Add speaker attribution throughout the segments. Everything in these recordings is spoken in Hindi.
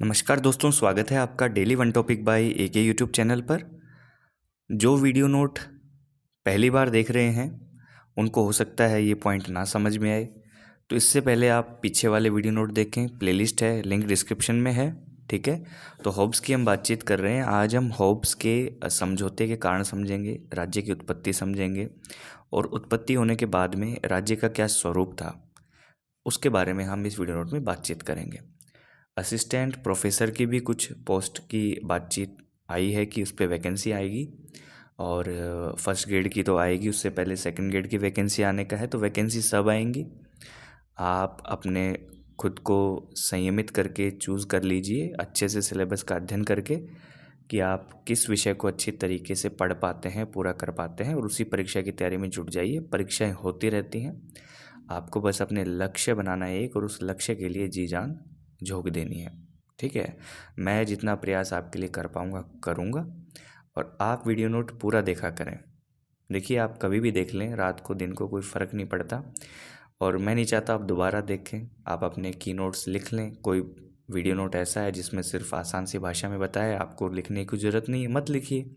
Speaker 1: नमस्कार दोस्तों, स्वागत है आपका daily one topic by AK YouTube channel पर। जो वीडियो नोट पहली बार देख रहे हैं उनको हो सकता है ये पॉइंट ना समझ में आए, तो इससे पहले आप पीछे वाले वीडियो नोट देखें। प्लेलिस्ट है, लिंक डिस्क्रिप्शन में है। ठीक है, तो हॉब्स की हम बातचीत कर रहे हैं। आज हम हॉब्स के समझौते के कारण समझेंगे, राज्य की उत्पत्ति समझेंगे और उत्पत्ति होने के बाद में राज्य का क्या स्वरूप था उसके बारे में हम इस वीडियो नोट में बातचीत करेंगे। असिस्टेंट प्रोफेसर की भी कुछ पोस्ट की बातचीत आई है कि उस पर वैकेंसी आएगी, और फर्स्ट ग्रेड की तो आएगी, उससे पहले सेकंड ग्रेड की वैकेंसी आने का है। तो वैकेंसी सब आएंगी, आप अपने खुद को संयमित करके चूज़ कर लीजिए, अच्छे से सिलेबस का अध्ययन करके कि आप किस विषय को अच्छी तरीके से पढ़ पाते हैं, पूरा कर पाते हैं, और उसी परीक्षा की तैयारी में जुट जाइए। परीक्षाएं होती रहती हैं, आपको बस अपने लक्ष्य बनाना है एक, और उस लक्ष्य के लिए जी जान झोंक देनी है। ठीक है, मैं जितना प्रयास आपके लिए कर पाऊँगा करूँगा, और आप वीडियो नोट पूरा देखा करें। देखिए, आप कभी भी देख लें, रात को दिन को कोई फ़र्क नहीं पड़ता, और मैं नहीं चाहता आप दोबारा देखें। आप अपने की नोट्स लिख लें। कोई वीडियो नोट ऐसा है जिसमें सिर्फ आसान सी भाषा में बताया, आपको लिखने की ज़रूरत नहीं है, मत लिखिए,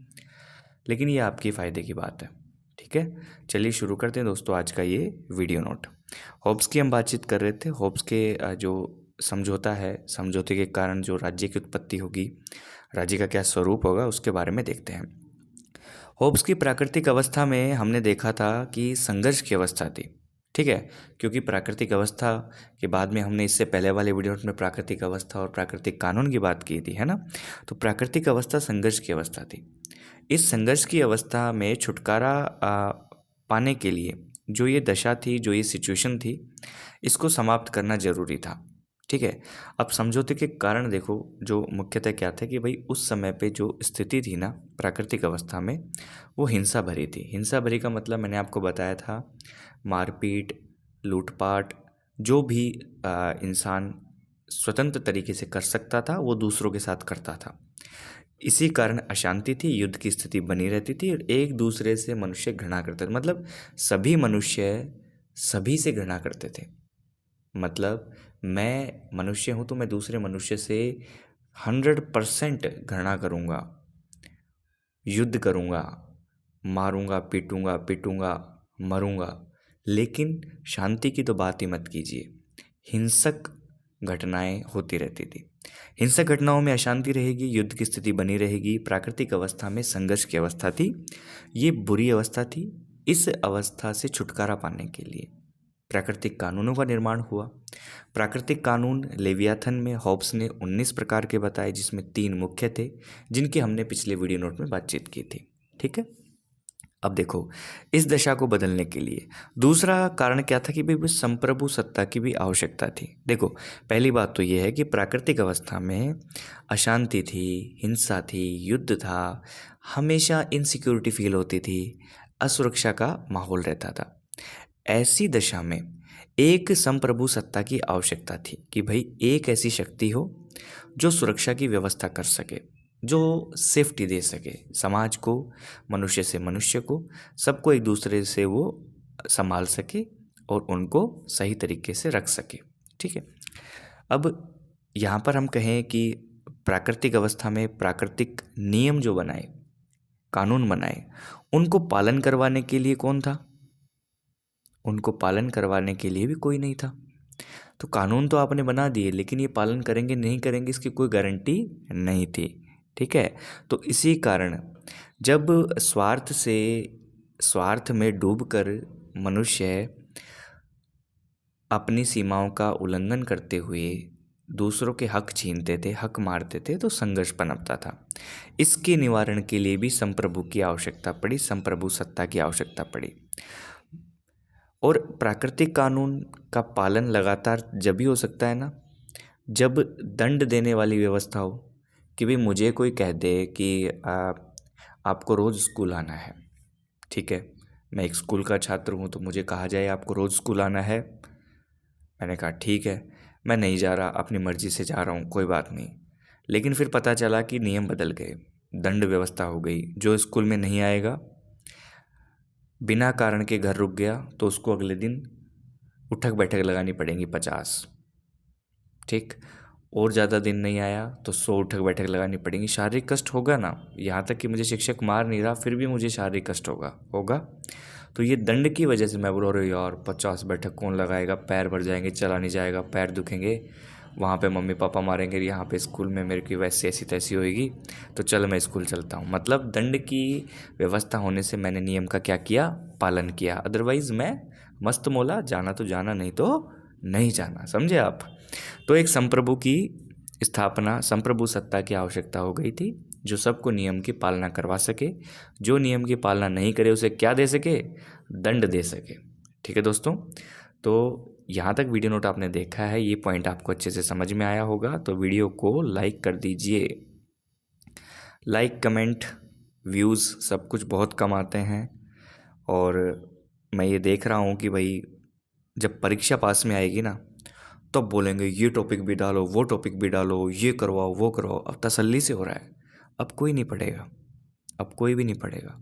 Speaker 1: लेकिन ये आपके फ़ायदे की बात है। ठीक है, चलिए शुरू करते हैं दोस्तों आज का ये वीडियो नोट। हॉब्स की हम बातचीत कर रहे थे। हॉब्स के जो समझौता है, समझौते के कारण जो राज्य की उत्पत्ति होगी, राज्य का क्या स्वरूप होगा, उसके बारे में देखते हैं। होब्स की प्राकृतिक अवस्था में हमने देखा था कि संघर्ष की अवस्था थी। ठीक है, क्योंकि प्राकृतिक अवस्था के बाद में हमने इससे पहले वाले वीडियो में प्राकृतिक अवस्था और प्राकृतिक कानून की बात की थी, है ना। तो प्राकृतिक अवस्था संघर्ष की अवस्था थी। इस संघर्ष की अवस्था में छुटकारा पाने के लिए जो ये दशा थी, जो ये सिचुएशन थी, इसको समाप्त करना जरूरी था। ठीक है, अब समझौते के कारण देखो, जो मुख्यतः क्या था कि भाई उस समय पे जो स्थिति थी ना प्राकृतिक अवस्था में, वो हिंसा भरी थी। हिंसा भरी का मतलब मैंने आपको बताया था, मारपीट, लूटपाट, जो भी इंसान स्वतंत्र तरीके से कर सकता था वो दूसरों के साथ करता था। इसी कारण अशांति थी, युद्ध की स्थिति बनी रहती थी, और एक दूसरे से मनुष्य घृणा करते थे। मतलब सभी मनुष्य सभी से घृणा करते थे। मतलब मैं मनुष्य हूँ तो मैं दूसरे मनुष्य से 100% घृणा करूँगा, युद्ध करूँगा, मारूंगा, पीटूंगा पीटूंगा, मरूंगा। लेकिन शांति की तो बात ही मत कीजिए, हिंसक घटनाएं होती रहती थी। हिंसक घटनाओं में अशांति रहेगी, युद्ध की स्थिति बनी रहेगी। प्राकृतिक अवस्था में संघर्ष की अवस्था थी, ये बुरी अवस्था थी। इस अवस्था से छुटकारा पाने के लिए प्राकृतिक कानूनों का निर्माण हुआ। प्राकृतिक कानून लेवियाथन में हॉब्स ने 19 प्रकार के बताए, जिसमें 3 मुख्य थे, जिनकी हमने पिछले वीडियो नोट में बातचीत की थी। ठीक है, अब देखो, इस दशा को बदलने के लिए दूसरा कारण क्या था कि भाई संप्रभु सत्ता की भी आवश्यकता थी। देखो, पहली बात तो ये है कि प्राकृतिक अवस्था में अशांति थी, हिंसा थी, युद्ध था, हमेशा इनसिक्योरिटी फील होती थी, असुरक्षा का माहौल रहता था। ऐसी दशा में एक संप्रभु सत्ता की आवश्यकता थी कि भाई एक ऐसी शक्ति हो जो सुरक्षा की व्यवस्था कर सके, जो सेफ्टी दे सके समाज को, मनुष्य से मनुष्य को, सबको एक दूसरे से वो संभाल सके और उनको सही तरीके से रख सके। ठीक है, अब यहाँ पर हम कहें कि प्राकृतिक अवस्था में प्राकृतिक नियम जो बनाए, कानून बनाए, उनको पालन करवाने के लिए कौन था? उनको पालन करवाने के लिए भी कोई नहीं था। तो कानून तो आपने बना दिए, लेकिन ये पालन करेंगे नहीं करेंगे इसकी कोई गारंटी नहीं थी। ठीक है, तो इसी कारण जब स्वार्थ में डूबकर मनुष्य अपनी सीमाओं का उल्लंघन करते हुए दूसरों के हक छीनते थे, हक मारते थे, तो संघर्ष पनपता था। इसके निवारण के लिए भी संप्रभु की आवश्यकता पड़ी, संप्रभु सत्ता की आवश्यकता पड़ी। और प्राकृतिक कानून का पालन लगातार जब भी हो सकता है ना, जब दंड देने वाली व्यवस्था हो, कि भाई मुझे कोई कह दे कि आपको रोज़ स्कूल आना है। ठीक है, मैं एक स्कूल का छात्र हूँ, तो मुझे कहा जाए आपको रोज़ स्कूल आना है। मैंने कहा ठीक है, मैं नहीं जा रहा, अपनी मर्ज़ी से जा रहा हूँ, कोई बात नहीं। लेकिन फिर पता चला कि नियम बदल गए, दंड व्यवस्था हो गई। जो स्कूल में नहीं आएगा, बिना कारण के घर रुक गया, तो उसको अगले दिन उठक बैठक लगानी पड़ेंगी 50। ठीक, और ज़्यादा दिन नहीं आया तो 100 उठक बैठक लगानी पड़ेंगी। शारीरिक कष्ट होगा ना, यहाँ तक कि मुझे शिक्षक मार नहीं रहा फिर भी मुझे शारीरिक कष्ट होगा। तो ये दंड की वजह से मैं बोल रहा हूँ यार 50 बैठक कौन लगाएगा, पैर भर जाएंगे, चला नहीं जाएगा, पैर दुखेंगे, वहाँ पे मम्मी पापा मारेंगे, यहाँ पे स्कूल में मेरे की वैसे ऐसी तैसी होएगी, तो चल मैं स्कूल चलता हूँ। मतलब दंड की व्यवस्था होने से मैंने नियम का क्या किया, पालन किया। अदरवाइज़ मैं मस्त मौला, जाना तो जाना, नहीं तो नहीं जाना, समझे आप। तो एक संप्रभु की स्थापना, संप्रभु सत्ता की आवश्यकता हो गई थी, जो सबको नियम की पालना करवा सके, जो नियम की पालना नहीं करे उसे क्या दे सके, दंड दे सके। ठीक है दोस्तों, तो यहाँ तक वीडियो नोट आपने देखा है, ये पॉइंट आपको अच्छे से समझ में आया होगा, तो वीडियो को लाइक कर दीजिए। लाइक, कमेंट, व्यूज़ सब कुछ बहुत कम आते हैं, और मैं ये देख रहा हूँ कि भाई जब परीक्षा पास में आएगी ना, तब बोलेंगे ये टॉपिक भी डालो, वो टॉपिक भी डालो, ये करवाओ, वो करवाओ। अब तसल्ली से हो रहा है, अब कोई नहीं पढ़ेगा, अब कोई भी नहीं पढ़ेगा,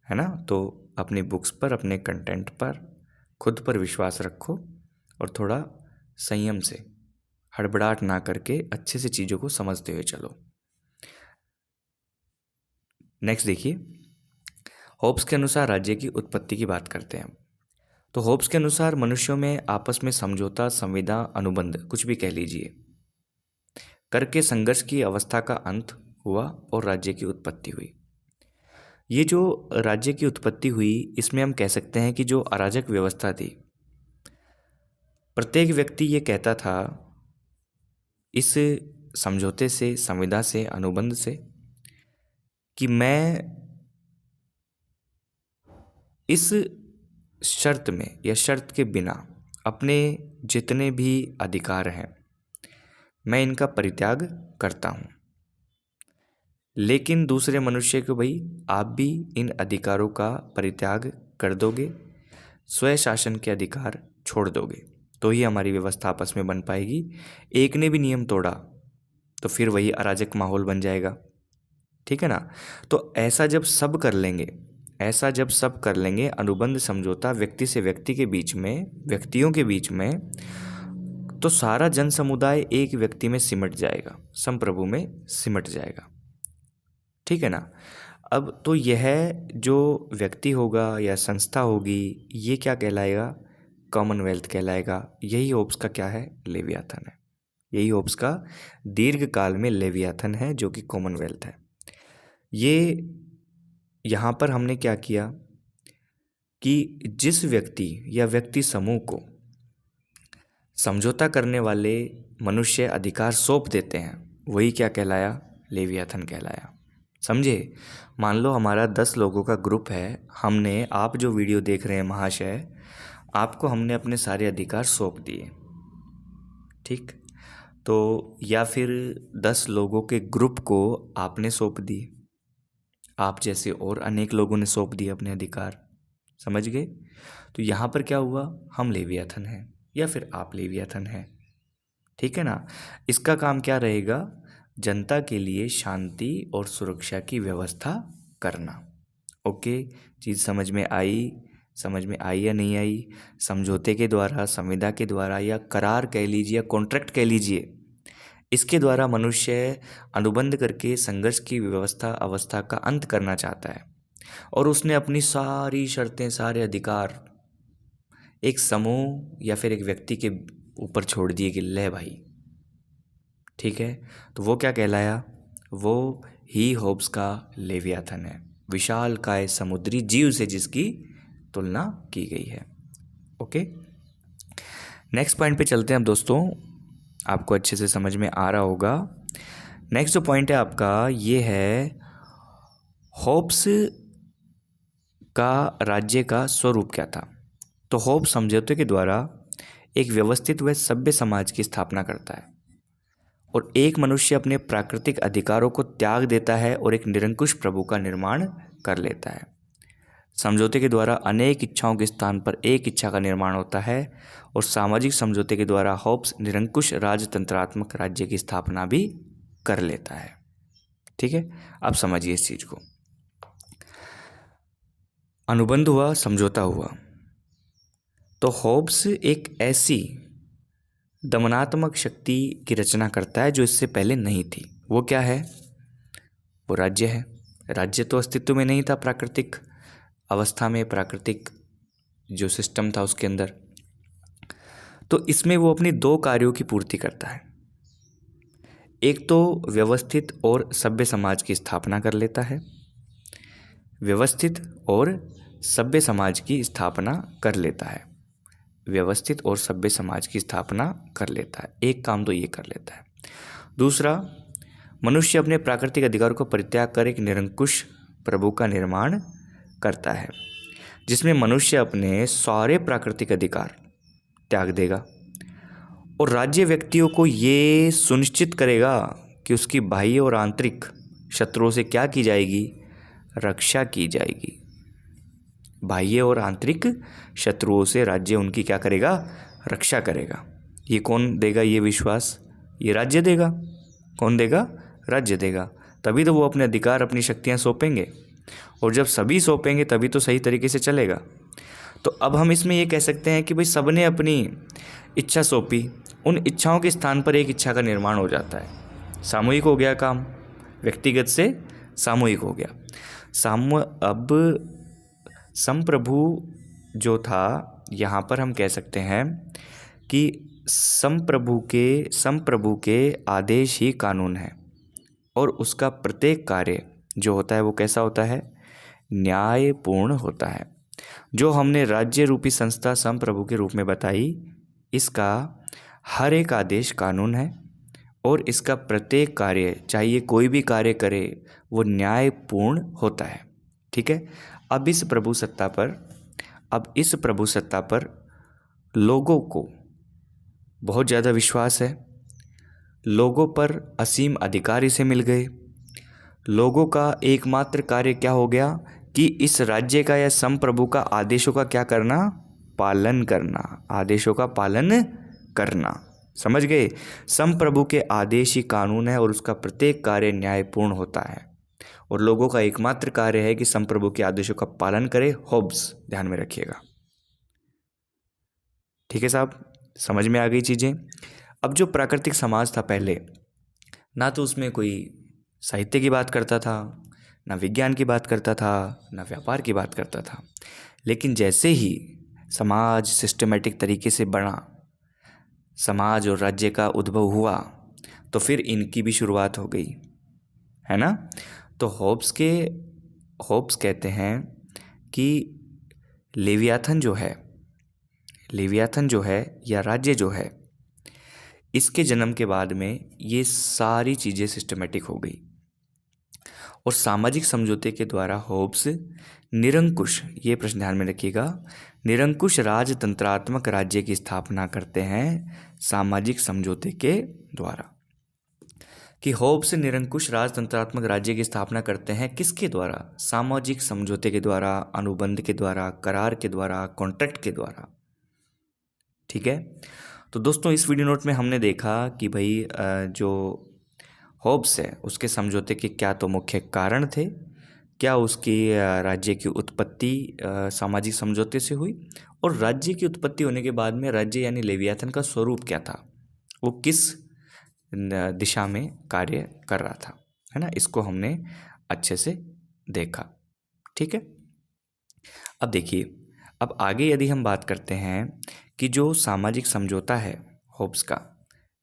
Speaker 1: है ना। तो अपनी बुक्स पर, अपने कंटेंट पर, खुद पर विश्वास रखो, और थोड़ा संयम से, हड़बड़ाहट ना करके अच्छे से चीज़ों को समझते हुए चलो। नेक्स्ट देखिए, होब्स के अनुसार राज्य की उत्पत्ति की बात करते हैं। तो होब्स के अनुसार मनुष्यों में आपस में समझौता, संविदा, अनुबंध, कुछ भी कह लीजिए, करके संघर्ष की अवस्था का अंत हुआ और राज्य की उत्पत्ति हुई। ये जो राज्य की उत्पत्ति हुई, इसमें हम कह सकते हैं कि जो अराजक व्यवस्था थी, प्रत्येक व्यक्ति ये कहता था इस समझौते से, संविदा से, अनुबंध से, कि मैं इस शर्त में या शर्त के बिना अपने जितने भी अधिकार हैं मैं इनका परित्याग करता हूँ, लेकिन दूसरे मनुष्य को भाई आप भी इन अधिकारों का परित्याग कर दोगे, स्वयं शासन के अधिकार छोड़ दोगे, तो ही हमारी व्यवस्था आपस में बन पाएगी। एक ने भी नियम तोड़ा तो फिर वही अराजक माहौल बन जाएगा, ठीक है ना। तो ऐसा जब सब कर लेंगे, ऐसा जब सब कर लेंगे, अनुबंध, समझौता व्यक्ति से व्यक्ति के बीच में, व्यक्तियों के बीच में, तो सारा जन समुदाय एक व्यक्ति में सिमट जाएगा, संप्रभु में सिमट जाएगा, ठीक है ना। अब तो यह जो व्यक्ति होगा या संस्था होगी, ये क्या कहलाएगा, कॉमनवेल्थ कहलाएगा। यही होब्स का क्या है, लेवियाथन है। यही होब्स का दीर्घ काल में लेवियाथन है, जो कि कॉमनवेल्थ है। ये यहाँ पर हमने क्या किया कि जिस व्यक्ति या व्यक्ति समूह को समझौता करने वाले मनुष्य अधिकार सौंप देते हैं, वही क्या कहलाया, लेवियाथन कहलाया, समझे। मान लो हमारा 10 लोगों का ग्रुप है, हमने, आप जो वीडियो देख रहे हैं महाशय, आपको हमने अपने सारे अधिकार सौंप दिए, ठीक। तो या फिर 10 लोगों के ग्रुप को आपने सौंप दिए, आप जैसे और अनेक लोगों ने सौंप दिए अपने अधिकार, समझ गए। तो यहाँ पर क्या हुआ, हम लेवियाथन हैं या फिर आप लेवियाथन हैं, ठीक है ना। इसका काम क्या रहेगा, जनता के लिए शांति और सुरक्षा की व्यवस्था करना। ओके, चीज़ समझ में आई, समझ में आई या नहीं आई। समझौते के द्वारा, संविदा के द्वारा, या करार कह लीजिए, या कॉन्ट्रैक्ट कह लीजिए, इसके द्वारा मनुष्य अनुबंध करके संघर्ष की व्यवस्था, अवस्था का अंत करना चाहता है, और उसने अपनी सारी शर्तें, सारे अधिकार एक समूह या फिर एक व्यक्ति के ऊपर छोड़ दिए कि ले भाई, ठीक है। तो वो क्या कहलाया, वो ही होब्स का लेवियाथन है, विशाल काय समुद्री जीव से जिसकी तुलना की गई है। ओके, नेक्स्ट पॉइंट पे चलते हैं अब दोस्तों, आपको अच्छे से समझ में आ रहा होगा। नेक्स्ट जो पॉइंट है आपका, ये है होब्स का राज्य का स्वरूप क्या था। तो होब्स समझौते के द्वारा एक व्यवस्थित व सभ्य समाज की स्थापना करता है, और एक मनुष्य अपने प्राकृतिक अधिकारों को त्याग देता है और एक निरंकुश प्रभु का निर्माण कर लेता है। समझौते के द्वारा अनेक इच्छाओं के स्थान पर एक इच्छा का निर्माण होता है, और सामाजिक समझौते के द्वारा होब्स निरंकुश राजतंत्रात्मक राज्य की स्थापना भी कर लेता है, ठीक है। अब समझिए इस चीज़ को, अनुबंध हुआ, समझौता हुआ, तो होब्स एक ऐसी दमनात्मक शक्ति की रचना करता है जो इससे पहले नहीं थी। वो क्या है? वो राज्य है। राज्य तो अस्तित्व में नहीं था प्राकृतिक अवस्था में, प्राकृतिक जो सिस्टम था उसके अंदर। तो इसमें वो अपनी दो कार्यों की पूर्ति करता है। एक तो व्यवस्थित और सभ्य समाज की स्थापना कर लेता है, व्यवस्थित और सभ्य समाज की स्थापना कर लेता है, व्यवस्थित और सभ्य समाज की स्थापना कर लेता है। एक काम तो ये कर लेता है। दूसरा, मनुष्य अपने प्राकृतिक अधिकारों को परित्याग कर एक निरंकुश प्रभु का निर्माण करता है, जिसमें मनुष्य अपने सारे प्राकृतिक अधिकार त्याग देगा और राज्य व्यक्तियों को ये सुनिश्चित करेगा कि उसकी बाह्य और आंतरिक शत्रुओं से क्या की जाएगी? रक्षा की जाएगी। बाह्य और आंतरिक शत्रुओं से राज्य उनकी क्या करेगा? रक्षा करेगा। ये कौन देगा ये विश्वास? ये राज्य देगा। कौन देगा? राज्य देगा। तभी तो वो अपने अधिकार, अपनी शक्तियाँ सौंपेंगे, और जब सभी सौंपेंगे तभी तो सही तरीके से चलेगा। तो अब हम इसमें ये कह सकते हैं कि भाई सबने अपनी इच्छा सौंपी, उन इच्छाओं के स्थान पर एक इच्छा का निर्माण हो जाता है। सामूहिक हो गया काम, व्यक्तिगत से सामूहिक हो गया। अब संप्रभु जो था, यहाँ पर हम कह सकते हैं कि संप्रभु के आदेश ही कानून है, और उसका प्रत्येक कार्य जो होता है वो कैसा होता है? न्यायपूर्ण होता है। जो हमने राज्य रूपी संस्था संप्रभु के रूप में बताई, इसका हर एक आदेश कानून है, और इसका प्रत्येक कार्य, चाहे ये कोई भी कार्य करे, वो न्यायपूर्ण होता है। ठीक है। अब इस प्रभु सत्ता पर लोगों को बहुत ज़्यादा विश्वास है। लोगों पर असीम अधिकार इसे मिल गए। लोगों का एकमात्र कार्य क्या हो गया कि इस राज्य का या संप्रभु का आदेशों का क्या करना? पालन करना। आदेशों का पालन करना। समझ गए? संप्रभु के आदेश ही कानून है और उसका प्रत्येक कार्य न्यायपूर्ण होता है, और लोगों का एकमात्र कार्य है कि संप्रभु के आदेशों का पालन करे। होब्स, ध्यान में रखिएगा। ठीक है साहब, समझ में आ गई चीज़ें। अब जो प्राकृतिक समाज था पहले, ना तो उसमें कोई साहित्य की बात करता था, ना विज्ञान की बात करता था, ना व्यापार की बात करता था। लेकिन जैसे ही समाज सिस्टमेटिक तरीके से बना, समाज और राज्य का उद्भव हुआ, तो फिर इनकी भी शुरुआत हो गई, है ना। तो होब्स कहते हैं कि लेवियाथन जो है या राज्य जो है, इसके जन्म के बाद में ये सारी चीज़ें सिस्टमेटिक हो गई, और सामाजिक समझौते के द्वारा होब्स निरंकुश, ये प्रश्न ध्यान में रखिएगा, निरंकुश राजतंत्रात्मक राज्य की स्थापना करते हैं सामाजिक समझौते के द्वारा। कि होब्स निरंकुश राजतंत्रात्मक राज्य की स्थापना करते हैं किसके द्वारा? सामाजिक समझौते के द्वारा, अनुबंध के द्वारा, करार के द्वारा, कॉन्ट्रैक्ट के द्वारा। ठीक है। तो दोस्तों, इस वीडियो नोट में हमने देखा कि भाई जो होब्स है उसके समझौते के क्या तो मुख्य कारण थे, क्या उसकी राज्य की उत्पत्ति सामाजिक समझौते से हुई, और राज्य की उत्पत्ति होने के बाद में राज्य यानी लेवियाथन का स्वरूप क्या था, वो किस दिशा में कार्य कर रहा था, है ना। इसको हमने अच्छे से देखा। ठीक है। अब देखिए, अब आगे यदि हम बात करते हैं कि जो सामाजिक समझौता है होब्स का,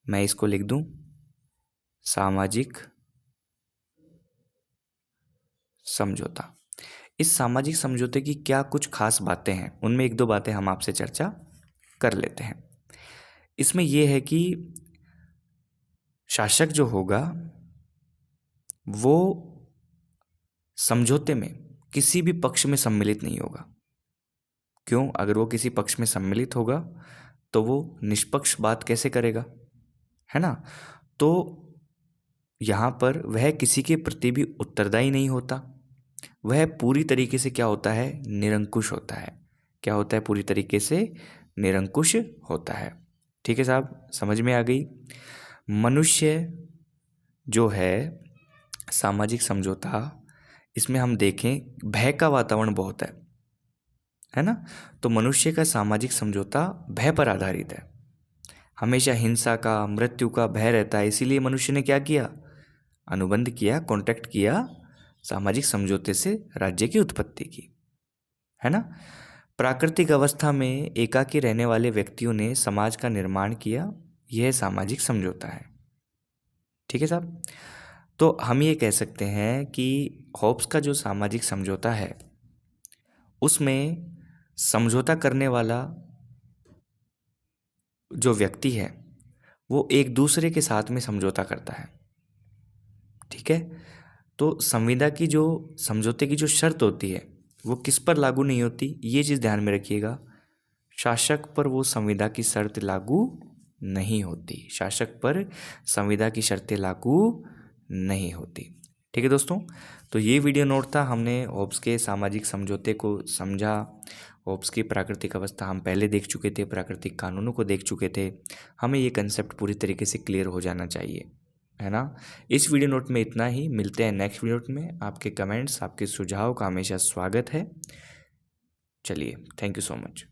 Speaker 1: मैं इसको लिख दूं सामाजिक समझौता। इस सामाजिक समझौते की क्या कुछ खास बातें हैं, उनमें एक दो बातें हम आपसे चर्चा कर लेते हैं। इसमें यह है कि शासक जो होगा वो समझौते में किसी भी पक्ष में सम्मिलित नहीं होगा। क्यों? अगर वो किसी पक्ष में सम्मिलित होगा तो वो निष्पक्ष बात कैसे करेगा, है ना। तो यहाँ पर वह किसी के प्रति भी उत्तरदायी नहीं होता, वह पूरी तरीके से क्या होता है? निरंकुश होता है। क्या होता है? पूरी तरीके से निरंकुश होता है। ठीक है साहब, समझ में आ गई। मनुष्य जो है सामाजिक समझौता, इसमें हम देखें भय का वातावरण बहुत है ना। तो मनुष्य का सामाजिक समझौता भय पर आधारित है। हमेशा हिंसा का, मृत्यु का भय रहता है। इसीलिए मनुष्य ने क्या किया? अनुबंध किया, कॉन्ट्रैक्ट किया, सामाजिक समझौते से राज्य की उत्पत्ति की, है ना। प्राकृतिक अवस्था में एकाकी रहने वाले व्यक्तियों ने समाज का निर्माण किया, यह सामाजिक समझौता है। ठीक है साहब। तो हम ये कह सकते हैं कि होब्स का जो सामाजिक समझौता है उसमें समझौता करने वाला जो व्यक्ति है वो एक दूसरे के साथ में समझौता करता है। ठीक है। तो संविदा की जो समझौते की जो शर्त होती है वो किस पर लागू नहीं होती, ये चीज़ ध्यान में रखिएगा। शासक पर वो संविदा की शर्त लागू नहीं होती, शासक पर संविदा की शर्तें लागू नहीं होती। ठीक है दोस्तों, तो ये वीडियो नोट था। हमने होब्स के सामाजिक समझौते को समझा। होब्स की प्राकृतिक अवस्था हम पहले देख चुके थे, प्राकृतिक कानूनों को देख चुके थे। हमें ये कंसेप्ट पूरी तरीके से क्लियर हो जाना चाहिए, है ना। इस वीडियो नोट में इतना ही। मिलते हैं नेक्स्ट वीडियो में। आपके कमेंट्स, आपके सुझाव का हमेशा स्वागत है। चलिए, थैंक यू सो मच।